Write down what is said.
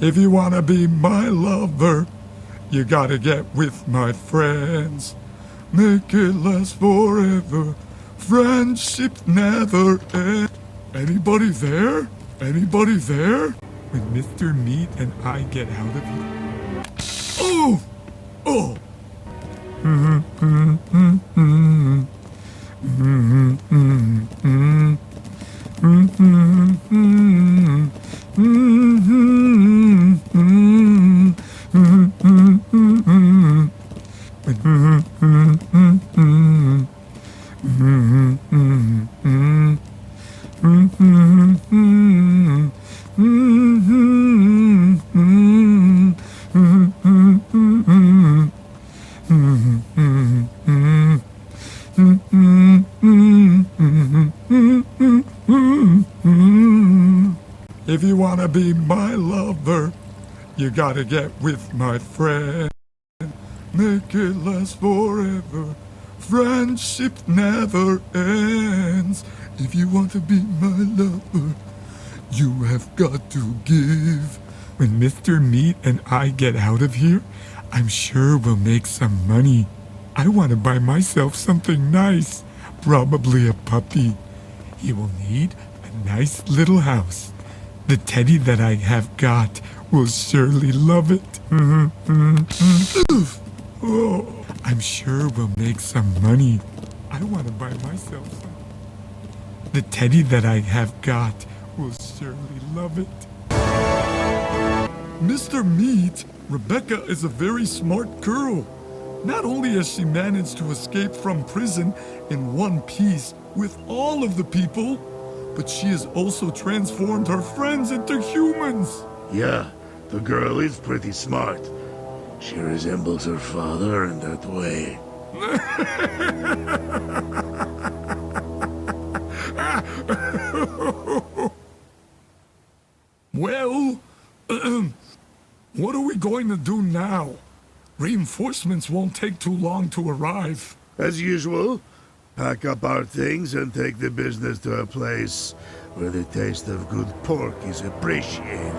If you wanna be my lover, you gotta get with my friends. Make it last forever. Friendship never ends. Anybody there? Anybody there? When Mr. Meat and I get out of here. Oh! Oh! If you wanna be my lover, you gotta get with my friend. Make it last forever. Friendship never ends. If you want to be my lover, you have got to give. When Mr. Meat and I get out of here, I'm sure we'll make some money. I want to buy myself something nice, probably a puppy. He will need a nice little house. The teddy that I have got will surely love it. Oh, I'm sure we'll make some money. I want to buy myself some. The teddy that I have got will surely love it. Mr. Meat, Rebecca is a very smart girl. Not only has she managed to escape from prison in one piece with all of the people, but she has also transformed her friends into humans. Yeah, the girl is pretty smart. She resembles her father in that way. Well, what are we going to do now? Reinforcements won't take too long to arrive. As usual, pack up our things and take the business to a place where the taste of good pork is appreciated.